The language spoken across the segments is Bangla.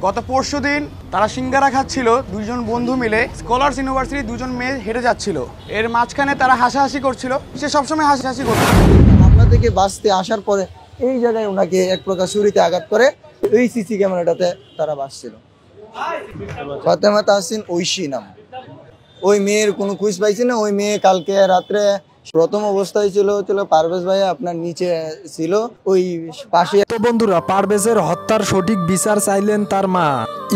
গত পরশুদিন তারা সিঙ্গারা খাচ্ছিল, দুইজন বন্ধু মিলে স্কলার্স ইউনিভার্সিটি, দুজন মেয়ে হেঁটে যাচ্ছিল। এর মাঝখানে তারা হাসাহাসি করছিল, সে সবসময় হাসাহাসি করছিল। হামলা থেকে বাঁচতে আসার পরে এই জায়গায় ওনাকে এক প্রকার ছুরিতে আঘাত করে এই সিসি ক্যামেরাটাতে তারা বাঁচছিল। ফাতেমা তাহসিন ঐশী নাম। ওই মেয়ের কোনো খুঁজ পাইছি না। ওই মেয়ে কালকে রাত্রে প্রথম অবস্থায় ছিল পারভেজ ভাইয়া আপনার নিচে ছিল ওই পাশে। তো বন্ধুরা, পারভেজের হত্যার সঠিক বিচার চাইলেন তার মা।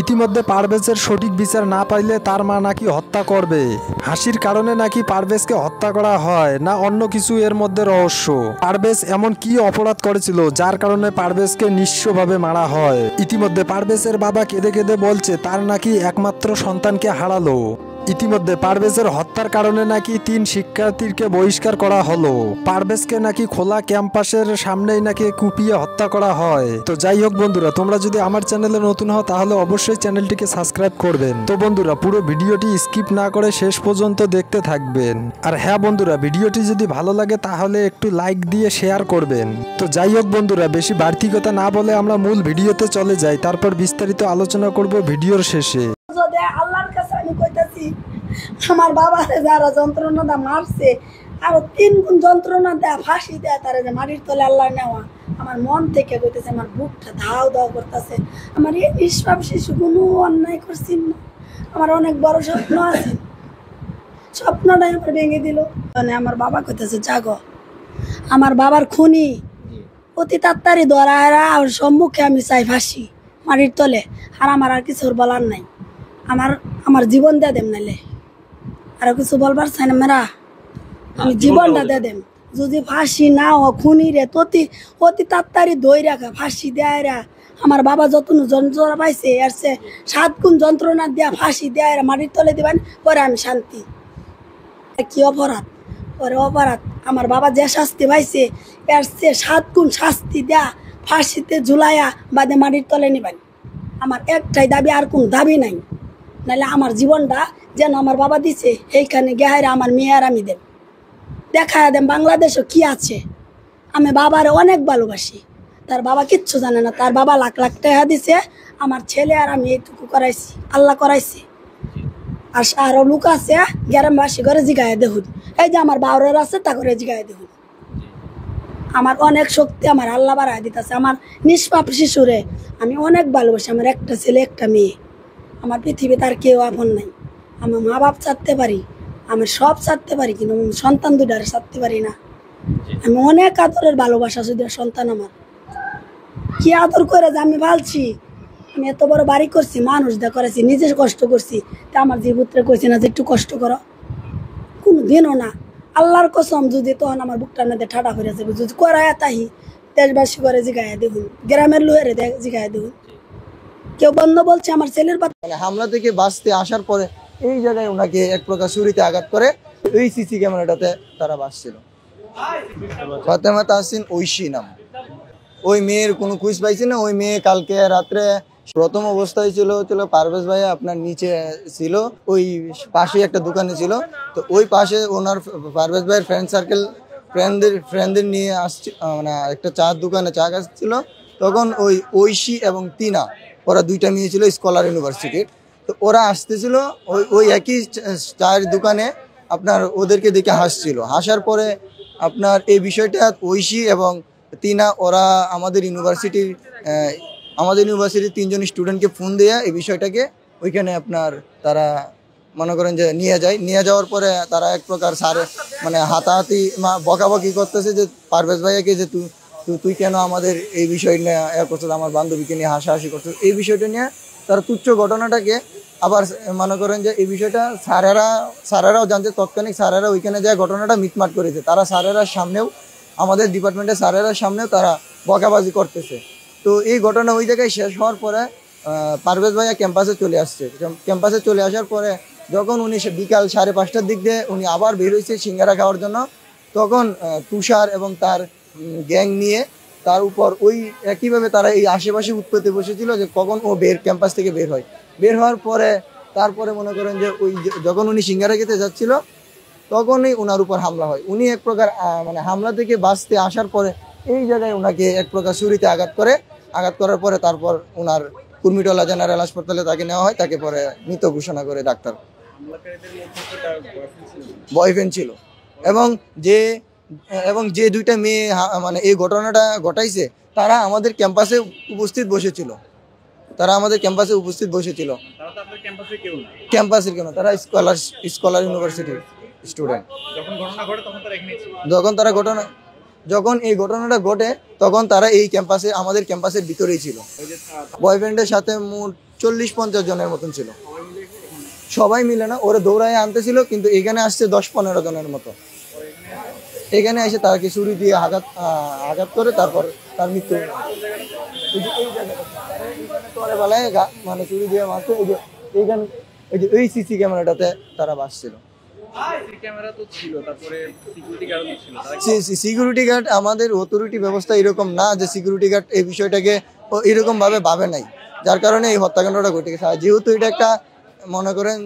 ইতিমধ্যে পারভেজের সঠিক বিচার না পাইলে তার মা নাকি হত্যা করবে। হাসির কারণে নাকি পারভেজকে হত্যা করা হয়, না অন্য কিছু এর মধ্যে রহস্য। পারভেজ এমন কি অপরাধ করেছিল যার কারণে পারভেজকে নিঃস্বভাবে মারা হয়? ইতিমধ্যে পারভেজের বাবা কেঁদে কেঁদে বলছে তার নাকি একমাত্র সন্তানকে হারালো। ইতিমধ্যে পারভেজের হত্যার কারণে নাকি 3 শিক্ষার্থীকে বহিষ্কার করা হলো। পারভেজকে নাকি খোলা ক্যাম্পাসের সামনেই নাকি কুপিয়ে হত্যা করা হয়। তো যাই হোক বন্ধুরা, তোমরা যদি আমার চ্যানেলে নতুন হও তাহলে অবশ্যই চ্যানেলটিকে সাবস্ক্রাইব করবেন। তো বন্ধুরা, পুরো ভিডিওটি স্কিপ না করে শেষ পর্যন্ত দেখতে থাকবেন। আর হ্যাঁ বন্ধুরা, ভিডিওটি যদি ভালো লাগে তাহলে একটু লাইক দিয়ে শেয়ার করবেন। তো যাই হোক বন্ধুরা, বেশি বাড়তি কথা না বলে আমরা মূল ভিডিওতে চলে যাই, তারপর বিস্তারিত আলোচনা করব ভিডিওর শেষে। আল্লাহর কাছে আমি কইতাছি, আমার বাবারে যারা যন্ত্রণা দা মারছে আরো 3 গুণ যন্ত্রণা দেয়া, ফাঁসি দেয়া, তারা যে মাটির তলে আল্লাহ নেওয়া, আমার মন থেকে কইতেছে, আমার বুকটা ধাও ধাও করতেছে। আমার এই নিষ্পাপ শিশু কোনো অন্যায় করছি না, আমার অনেক বড় স্বপ্ন আছে, স্বপ্নটাই আমার ভেঙে দিল। মানে আমার বাবা কইতেছে, জাগো, আমার বাবার খুনি অতি তাড়াতাড়ি ধরায় আর সম্মুখে আমি চাই ফাঁসি মাটির তলে। আর আমার আর কিছুর বলার নাই, আমার জীবন দিয়ে দেম, নাইলে আর কিছু বলবার চাই না মেরা, আমি জীবনটা দিয়ে দেম। যদি ফাঁসি না ও খুনি রে অতি তাড়াতাড়ি দই রাখা ফাঁসি দেয় রা, আমার বাবা যত যন্ত্রণা পাইছে এর সে 7 গুণ যন্ত্রণা দেয়া ফাঁসি দেয় মাটির তলে দিবেন, পরে আমি শান্তি। কি অপরাধ, পরে অপরাধ আমার বাবা যে শাস্তি পাইছে এর সে 7 গুণ শাস্তি দেয়া ফাঁসিতে ঝুলাইয়া বাদে মাটির তলে নিবেন। আমার একটাই দাবি, আর কোন দাবি নাই। নাহলে আমার জীবনটা যেন আমার বাবা দিছে এইখানে গেহাইরা আমার মেয়ে আর আমি দেব, দেখায় দেব বাংলাদেশও কি আছে। আমি বাবারে অনেক ভালোবাসি, তার বাবা কিচ্ছু জানে না, তার বাবা লাখ লাখ টাকা দিছে, আমার ছেলে আর আমি এইটুকু করাইছি, আল্লাহ করাইছি। আর আরো লোক আছে গ্রামবাসী করে জিগায় দেখুন, এই যে আমার বাউরের আছে তা করে জিগায় দেখুন। আমার অনেক শক্তি আমার আল্লাহ বাড়ায় দিতেছে। আমার নিষ্পাপ শিশুরে আমি অনেক ভালোবাসি, আমার একটা ছেলে একটা মেয়ে, আমার পৃথিবীতে আর কেউ আপন নাই। আমার মা বাপ ছাড়তে পারি, আমি সব ছাড়তে পারি, কিন্তু আমি সন্তান 2টার ছাড়তে পারি না। আমি অনেক আদরের ভালোবাসা শুধু সন্তান আমার, কি আদর করে যে আমি ভালছি। আমি এত বড় বাড়ি করছি, মানুষ দা করেছি, নিজে কষ্ট করছি, তা আমার জীবুত্রে কইছে না যে একটু কষ্ট করো, কোনো দিনও না। আল্লাহর কসম, যদি তখন আমার বুকটার মধ্যে ঠাডা হয়ে যাবে, যদি করায় তাহি দেশবাসী করে জিগাইয়া দেখুন, গ্রামের লোহের জিগাইয়া দেখুন। কেউ বন্ধ বলছে আমার ছেলের বাচ্চা। মানে হামলা থেকে বাঁচতে আসার পরে এই জায়গায় ওনাকে এক প্রকার ছুরিতে আঘাত করে এই সিসি ক্যামেরাটাতে তারা বাঁচছিল। ফাতেমা তাহসিন ঐশী নাম। ওই মেয়ের কোনো খুঁজ পাইছি না। ওই মেয়ে কালকে রাত্রে প্রথম অবস্থায় ছিল পারভেজ ভাইয়া আপনার নিচে ছিল ওই পাশে একটা দোকানে ছিল। তো ওই পাশে ওনার পারভেজ ভাইয়ের ফ্রেন্ড সার্কেল ফ্রেন্ডদের নিয়ে আসছে, মানে একটা চার দোকানে চা খাচ্ছিল। তখন ওই ঐশী এবং তিনা, ওরা 2টা মেয়ে ছিল স্কলার ইউনিভার্সিটির। তো ওরা আসতেছিল ওই একই চায়ের দোকানে, আপনার ওদেরকে দেখে হাসছিল। হাসার পরে আপনার এই বিষয়টা ঐশী এবং তিনা ওরা আমাদের ইউনিভার্সিটির 3জন স্টুডেন্টকে ফোন দেয়া এই বিষয়টাকে ওইখানে আপনার তারা মনে করেন যে নিয়ে যাওয়ার পরে তারা এক প্রকার মানে হাতাহাতি বকাবকি করতেছে যে পারভেজ ভাইয়াকে যে তুই কেন আমাদের এই বিষয় নিয়ে করছিস, আমার বান্ধবীকে নিয়ে হাসাহাসি করছিস। এই বিষয়টা নিয়ে তারা তুচ্ছ ঘটনাটাকে আবার মনে করেন যে এই বিষয়টা স্যারেরাও জানছে, তৎক্ষণিক স্যারেরা ওইখানে যায় ঘটনাটা মিটমাট করেছে। তারা স্যারেরার সামনেও, আমাদের ডিপার্টমেন্টের স্যারেরার সামনেও তারা বকাবাজি করতেছে। তো এই ঘটনা ওই জায়গায় শেষ হওয়ার পরে পারভেজ ভাইয়া ক্যাম্পাসে চলে আসছে। ক্যাম্পাসে চলে আসার পরে যখন উনি বিকাল 5:30টার দিক দিয়ে উনি আবার বের হয়েছে সিঙ্গারা খাওয়ার জন্য, তখন তুষার এবং তার গ্যাং নিয়ে তার উপর ওই একইভাবে তারা এই আশেপাশে উৎপত্তি বসেছিল যে কখন ও ক্যাম্পাস থেকে বের হওয়ার পরে তারপরে মনে করেন যে ওই যখন উনি সিঙ্গারা খেতে যাচ্ছিল তখনই ওনার উপর হামলা হয়। উনি এক প্রকার মানে হামলা থেকে বাঁচতে আসার পরে এই জায়গায় ওনাকে এক প্রকার ছুরিতে আঘাত করার পরে তারপর ওনার কুর্মিটোলা জেনারেল হাসপাতালে তাকে নেওয়া হয়, তাকে পরে মৃত ঘোষণা করে ডাক্তার। বয়ফ্রেন্ড ছিল এবং যে দুইটা মেয়ে মানে এই ঘটনাটা ঘটাইছে তারা আমাদের ক্যাম্পাসে উপস্থিত বসেছিল। ক্যাম্পাসের কেন, তারা স্কলার ইউনিভার্সিটির স্টুডেন্ট। যখন এই ঘটনাটা ঘটে তখন তারা এই ক্যাম্পাসে, আমাদের ক্যাম্পাসের ভিতরেই ছিল। বয়ফ্রেন্ডের সাথে মোট 40-50 জনের মতন ছিল। সবাই মিলে না, ওরা দৌড়ায় আনতেছিল, কিন্তু এখানে আসছে 10-15 জনের মতো। এখানে এসে তাকে ছুরি দিয়ে আঘাত করে তারপর তার মৃত্যু। মানে ছুরি দিয়ে মারছে, এই সিসি ক্যামেরাটাতে তারা বাসছিল। সিকিউরিটি গার্ড আমাদের অথরিটি ব্যবস্থা এরকম না যে সিকিউরিটি গার্ড এই বিষয়টাকে এরকম ভাবে ভাবে নাই, যার কারণে এই হত্যাকাণ্ডটা ঘটে গেছে। আর যেহেতু এটা একটা মনে করেন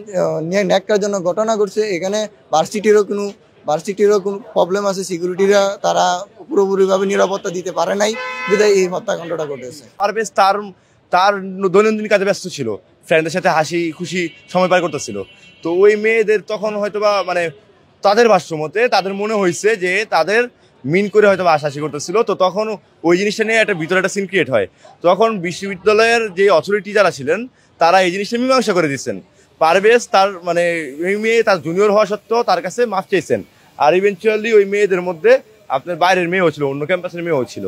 ন্যাক্কার জন্য ঘটনা ঘটছে, এখানে ভার্সিটিরও কোনো প্রবলেম আছে, সিকিউরিটিরা তারা পুরোপুরিভাবে নিরাপত্তা দিতে পারে নাই, বিধায় এই হত্যাকাণ্ডটা ঘটেছে। পারভেজ তার দৈনন্দিন কাজে ব্যস্ত ছিল, ফ্রেন্ডদের সাথে হাসি খুশি সময় পার করতেছিল। তো ওই মেয়েদের তখন হয়তোবা মানে তাদের ভাষ্য মতে তাদের মনে হয়েছে যে তাদের মিন করে হয়তো হাসাহাসি করতেছিল। তো তখন ওই জিনিসটা নিয়ে একটা ভিতরে একটা সিন ক্রিয়েট হয়। তখন বিশ্ববিদ্যালয়ের যে অথরিটি যারা ছিলেন তারা এই জিনিসটা মীমাংসা করে দিচ্ছেন। পারভেজ তার মানে ওই মেয়ে তার জুনিয়র হওয়া সত্ত্বেও তার কাছে মাফ চেয়েছেন। আর ইভেনচুয়ালি ওই মেয়েদের মধ্যে আপনার বাইরের মেয়েও ছিল, অন্য ক্যাম্পাসের মেয়েও ছিল।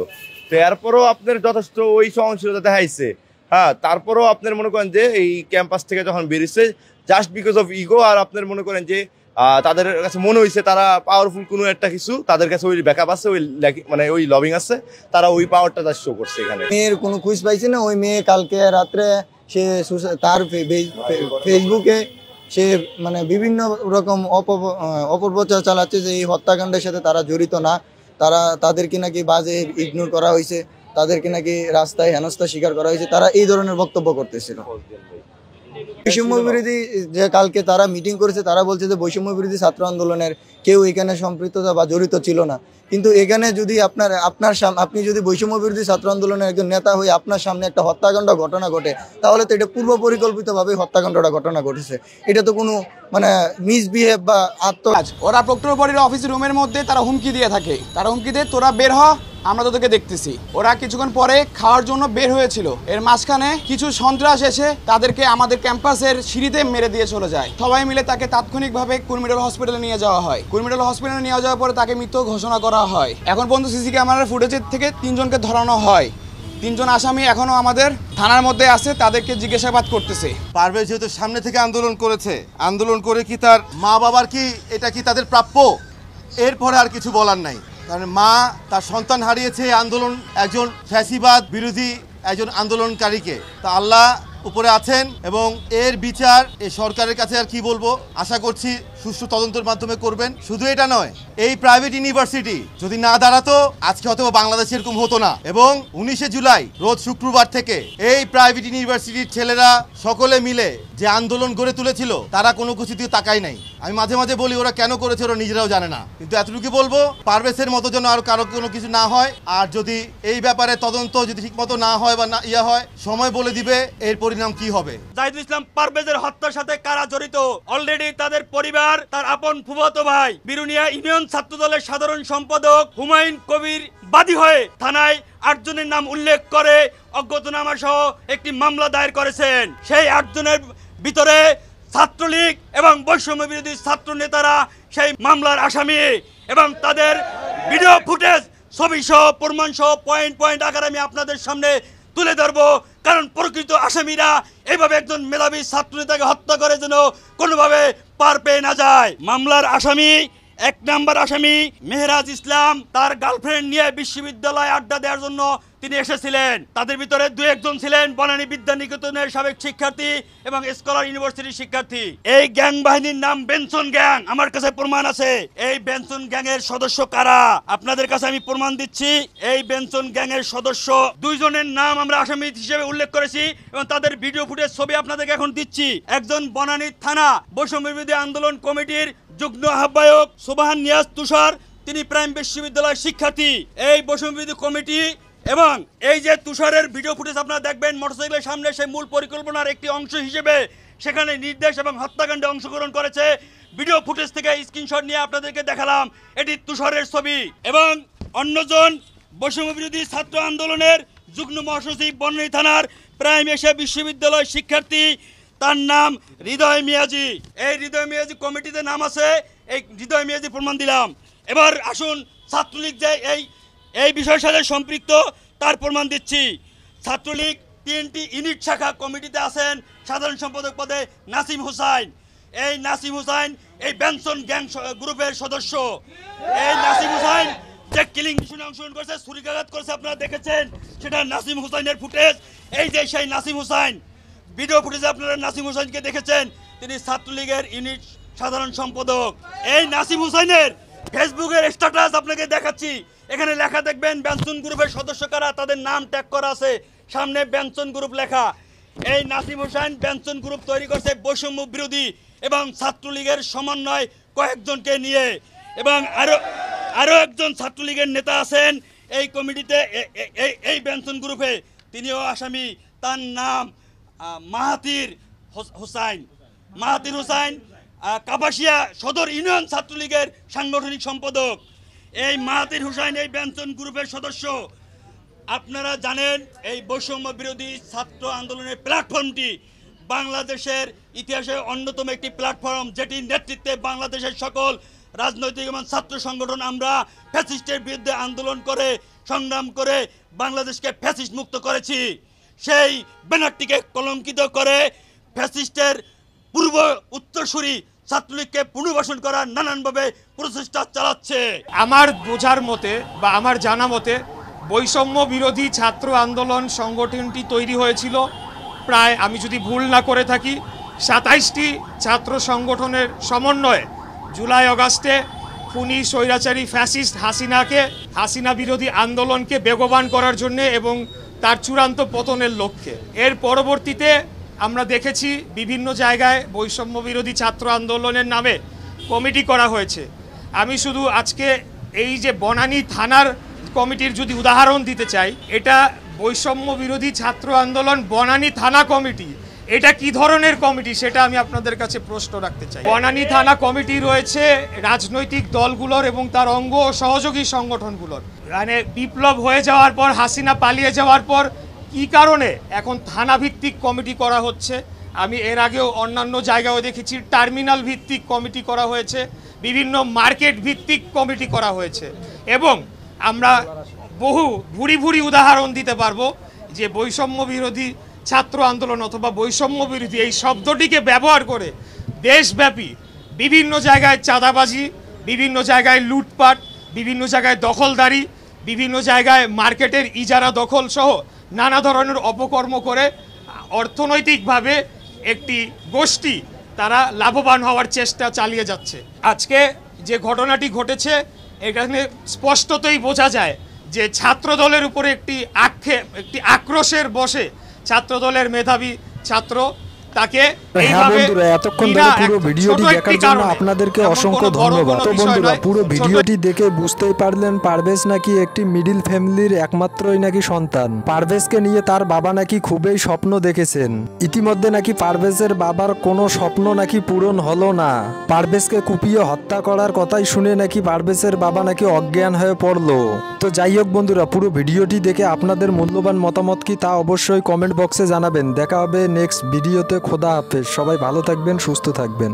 তো এরপরও আপনার যথেষ্ট ওই সহনশীলতা দেখাইছে। হ্যাঁ, তারপরও আপনার মনে করেন যে এই ক্যাম্পাস থেকে যখন বেরিয়েছে জাস্ট বিকজ অফ ইগো, আর আপনার মনে করেন যে তাদের কাছে মনে হয়েছে তারা পাওয়ারফুল কোনো একটা কিছু, তাদের কাছে ওই ব্যাকআপ আছে, ওই মানে ওই লবিং আছে, তারা ওই পাওয়ারটা তার শো করছে এখানে। মেয়ের কোনো খুঁজ পাইছে না। ওই মেয়ে কালকে রাত্রে সে তার ফেসবুকে সে মানে বিভিন্ন রকম অপপ্রচার চালাচ্ছে যে এই হত্যাকাণ্ডের সাথে তারা জড়িত না, তাদেরকে নাকি বাজে ইগনোর করা হয়েছে, তাদেরকে নাকি রাস্তায় হেনস্থা স্বীকার করা হয়েছে, তারা এই ধরনের বক্তব্য করতেছিল। বৈষম্য বিরোধী যে কালকে তারা মিটিং করেছে, তারা বলছে যে বৈষম্য বিরোধী ছাত্র আন্দোলনের কেউ এখানে সম্পৃক্ততা বা জড়িত ছিল না। কিন্তু এখানে যদি আপনি যদি বৈষম্য বিরোধী ছাত্র আন্দোলনের একজন নেতা হয়ে আপনার সামনে একটা হত্যাকাণ্ড ঘটনা ঘটে, তাহলে তো এটা পূর্ব পরিকল্পিতভাবে হত্যাকাণ্ডটা ঘটনা ঘটেছে। এটা তো কোনো মানে মিসবিহেভ বা ওরা প্রক্টর বডির অফিস রুমের মধ্যে তারা হুমকি দিয়ে থাকে, তারা হুমকি দিয়ে তোরা বের হ, আমরা তোদেরকে দেখতেছি। ওরা কিছুক্ষণ পরে খাওয়ার জন্য বের হয়েছিল, এর মাঝখানে কিছু সন্ত্রাস এসে তাদেরকে আমাদের ক্যাম্পাসের সিঁড়িতে মেরে দিয়ে চলে যায়। সবাই মিলে তাকে তাৎক্ষণিকভাবে কুর্মিটোলা হসপিটালে নিয়ে যাওয়া হয়। কুর্মিটোলা হসপিটালে নিয়ে যাওয়ার পরে তাকে মৃত ঘোষণা করা হয়। এখন পর্যন্ত সিসি ক্যামেরার ফুটেজের থেকে 3 জনকে ধরানো হয়। 3 জন আসামি এখনো আমাদের থানার মধ্যে আছে, তাদেরকে জিজ্ঞাসাবাদ করতেছে। পারভেজ যেহেতু সামনে থেকে আন্দোলন করেছে, আন্দোলন করে কি তার মা বাবার কি এটা কি তাদের প্রাপ্য? এরপরে আর কিছু বলার নাই, কারণ মা তার সন্তান হারিয়েছে আন্দোলন, একজন ফ্যাসিবাদ বিরোধী একজন আন্দোলনকারীকে। তা আল্লাহ উপরে আছেন এবং এর বিচার এই সরকারের কাছে আর কি বলবো, আশা করছি সুষ্ঠু তদন্তের মাধ্যমে করবেন। শুধু এটা নয়, এই প্রাইভেট ইউনিভার্সিটি যদি না দাঁড়াতো আজকে হয়তো বাংলাদেশে এরকম হতো না। এবং 19শে জুলাই রোজ শুক্রবার থেকে এই প্রাইভেট ইউনিভার্সিটির ছেলেরা সকলে মিলে যে আন্দোলন গড়ে তুলেছিল তারা কোনো কিছু দিয়ে তাকাই নাই। আমি মাঝে মাঝে বলি ওরা কেন করেছে ওরা নিজেরাও জানে না, কিন্তু এতটুকু বলবো পারভেজের মতো যেন আর কারো কোনো কিছু না হয়। আর যদি এই ব্যাপারে তদন্ত যদি ঠিক মতো না হয় বা না হয়, সময় বলে দিবে এর পরিণাম কি হবে। জাহিদুল ইসলাম পারভেজের হত্যার সাথে কারা জড়িত অলরেডি তাদের পরিবার, তার আপন ফুফাতো ভাই বিরুনিয়া ইউনিয়ন ছাত্র দলের সাধারণ সম্পাদক হুমায়ুন কবির বাদী হয়ে থানায় 8 জনের নাম উল্লেখ করে অজ্ঞাতনামা সহ একটি মামলা দায়ের করেছেন। সেই 8 জনের ভিতরে ছাত্রলীগ এবং বৈষম্য বিরোধী ছাত্র নেতারা সেই মামলার আসামি এবং তাদের ভিডিও ফুটেজ, ছবি সহ প্রমাণ সহ পয়েন্ট আকারে আমি আপনাদের সামনে তুলে ধরবো। কারণ প্রকৃত আসামিরা এইভাবে একজন মেধাবী ছাত্র নেতাকে হত্যা করে যেন কোনোভাবে পার পেয়ে না যায়। মামলার আসামি 1 নম্বর আসামি মেহরাজ ইসলাম তার গার্লফ্রেন্ড নিয়ে বিশ্ববিদ্যালয়ে আড্ডা দেওয়ার জন্য তিনি এসেছিলেন। তাদের ভিতরে 2-1 ছিলেন বনানী বিদ্যানিকেতনের সাবেক শিক্ষার্থী এবং স্কলার ইউনিভার্সিটির শিক্ষার্থী। এই গ্যাং বাহিনীর নাম বেনসন গ্যাং, আমার কাছে প্রমাণ আছে। এই বেনসন গ্যাং এর সদস্য কারা আপনাদের কাছে আমি প্রমাণ দিচ্ছি। এই বেনসন গ্যাং এর সদস্য 2 জনের নাম আমরা আসামি হিসেবে উল্লেখ করেছি এবং তাদের ভিডিও ফুটেজ ছবি আপনাদেরকে এখন দিচ্ছি। একজন বনানী থানা বৈষম্য বিরোধী আন্দোলন কমিটির যুগ্ম আহ্বায়ক সোবাহান নিয়াজ তুষার, তিনি প্রাইম বিশ্ববিদ্যালয়ের শিক্ষার্থী। এই বৈষম্য বিরোধী কমিটি এবং এই যে তুষারের ভিডিও ফুটেজ আপনারা দেখবেন মোটরসাইকেলের সামনে, সেই মূল পরিকল্পনার একটি অংশ হিসেবে সেখানে নির্দেশ এবং হত্যাকাণ্ডে অংশগ্রহণ করেছে। ভিডিও ফুটেজ থেকে স্ক্রিনশট নিয়ে আপনাদেরকে দেখালাম, এটি তুষারের ছবি। এবং অন্যজন বৈষম্য বিরোধী ছাত্র আন্দোলনের যুগ্ম মহাসচিব বনানী থানার প্রাইম এশিয়া বিশ্ববিদ্যালয় শিক্ষার্থী, তার নাম হৃদয় মিয়াজি। এই হৃদয় মিয়াজি কমিটিতে নাম আছে, এই হৃদয় মিয়াজি প্রমাণ দিলাম। এবার আসুন ছাত্রলীগ যে এই বিষয়ের সাথে সম্পৃক্ত তার প্রমাণ দিচ্ছি। ছাত্রলীগ 3টি ইউনিট শাখা কমিটিতে আছেন সাধারণ সম্পাদক পদে নাসিম হুসাইন। এই নাসিম হুসাইন এই বেনসন গ্যাং গ্রুপের সদস্য। এই নাসিম হুসাইন যে কিলিং মিশনে অংশগ্রহণ করেছে, ছুরিকাঘাত করেছে, আপনারা দেখেছেন, সেটা নাসিম হুসাইনের ফুটেজ। এই যে সেই নাসিম হুসাইন, ভিডিও ফুটেজে আপনারা নাসিম হুসাইনকে দেখেছেন, তিনি ছাত্রলীগের ইউনিট সাধারণ সম্পাদক। এই নাসিম হুসাইনের ফেসবুকের স্ট্যাটাস আপনাকে দেখাচ্ছি, এখানে লেখা দেখবেন বেনসন গ্রুপের সদস্য কারা, তাদের নাম ট্যাগ করা আছে, সামনে বেনসন গ্রুপ লেখা। এই নাসিম হুসাইন বেনসন গ্রুপ তৈরি করছে বৈষম্য বিরোধী এবং ছাত্রলীগের সমন্বয় কয়েকজনকে নিয়ে। এবং আরো একজন ছাত্রলীগের নেতা আছেন এই কমিটিতে, এই বেনসন গ্রুপে, তিনিও আসামি, তার নাম মাহাতির হুসাইন। মাহাতির হুসাইন কাপাসিয়া সদর ইউনিয়ন ছাত্রলীগের সাংগঠনিক সম্পাদক। এই মাহাতির হুসাইন এই বেনসন গ্রুপের সদস্য। আপনারা জানেন এই বৈষম্য বিরোধী ছাত্র আন্দোলনের প্ল্যাটফর্মটি বাংলাদেশের ইতিহাসে অন্যতম একটি প্ল্যাটফর্ম, যেটির নেতৃত্বে বাংলাদেশের সকল রাজনৈতিক এবং ছাত্র সংগঠন আমরা ফ্যাসিস্টের বিরুদ্ধে আন্দোলন করে সংগ্রাম করে বাংলাদেশকে ফ্যাসিস্ট মুক্ত করেছি। সেই ব্যানারটিকে কলঙ্কিত করে ফ্যাসিস্টের পূর্ব উত্তরসূরি ছাত্রলীগকে পুনর্বাসন করার নানানভাবে প্রচেষ্টা চালাচ্ছে। আমার বোঝার মতে বা আমার জানা মতে বৈষম্য বিরোধী ছাত্র আন্দোলন সংগঠনটি তৈরি হয়েছিল প্রায়, আমি যদি ভুল না করে থাকি, 27টি ছাত্র সংগঠনের সমন্বয়ে জুলাই আগস্টে খুনি স্বৈরাচারী ফ্যাসিস্ট হাসিনা বিরোধী আন্দোলনকে বেগবান করার জন্য এবং তার চূড়ান্ত পতনের লক্ষ্যে। এর পরবর্তীতে আমরা দেখেছি বিভিন্ন জায়গায় বৈষম্য বিরোধী ছাত্র আন্দোলনের নামে কমিটি করা হয়েছে। আমি শুধু আজকে এই যে বনানী থানার কমিটির যদি উদাহরণ দিতে চাই, এটা বৈষম্য বিরোধী ছাত্র আন্দোলন বনানী থানা কমিটি, এটা কি ধরনের কমিটি সেটা আমি আপনাদের কাছে প্রশ্ন রাখতে চাই। বনানী থানা কমিটি রয়েছে রাজনৈতিক দলগুলোর এবং তার অঙ্গ ও সহযোগী সংগঠনগুলোর। মানে বিপ্লব হয়ে যাওয়ার পর, হাসিনা পালিয়ে যাওয়ার পর কি কারণে এখন থানা ভিত্তিক কমিটি করা হচ্ছে, আমি এর আগেও অন্যান্য জায়গায়ও দেখেছি টার্মিনাল ভিত্তিক কমিটি করা হয়েছে, বিভিন্ন মার্কেট ভিত্তিক কমিটি করা হয়েছে। এবং আমরা বহু ভুরি উদাহরণ দিতে পারবো যে বৈষম্য বিরোধী ছাত্র আন্দোলন অথবা বৈষম্য বিরোধী এই শব্দটিকে ব্যবহার করে দেশব্যাপী বিভিন্ন জায়গায় চাঁদাবাজি, বিভিন্ন জায়গায় লুটপাট, বিভিন্ন জায়গায় দখলদারি, বিভিন্ন জায়গায় মার্কেটের ইজারা দখল সহ নানা ধরনের অপকর্ম করে অর্থনৈতিকভাবে একটি গোষ্ঠী তারা লাভবান হওয়ার চেষ্টা চালিয়ে যাচ্ছে। আজকে যে ঘটনাটি ঘটেছে এখানে স্পষ্টতই বোঝা যায় যে ছাত্রদলের উপরে একটি আক্রোশের বশে ছাত্রদলের মেধাবী ছাত্র তাকে এতক্ষণ ধরে পুরো ভিডিওটি দেখার জন্য আপনাদেরকে অসংখ্য ধন্যবাদ। তো বন্ধুরা, পুরো ভিডিওটি দেখে বুঝতেই পারলেন পারভেজ নাকি একটি মিডিল ফ্যামিলির একমাত্রই নাকি সন্তান। পারভেজকে নিয়ে তার বাবা নাকি খুবই স্বপ্ন দেখেছেন। ইতিমধ্যে নাকি পারভেজের বাবার কোনো স্বপ্ন নাকি পূরণ হলো না। পারভেজকে কুপিয়ে হত্যা করার কথাই শুনে নাকি পারভেজের বাবা নাকি অজ্ঞান হয়ে পড়লো। তো যাই হোক বন্ধুরা, পুরো ভিডিওটি দেখে আপনাদের মূল্যবান মতামত কি তা অবশ্যই কমেন্ট বক্সে জানাবেন। দেখা হবে নেক্সট ভিডিওতে। খোদা হাফেজ, সবাই ভালো থাকবেন, সুস্থ থাকবেন।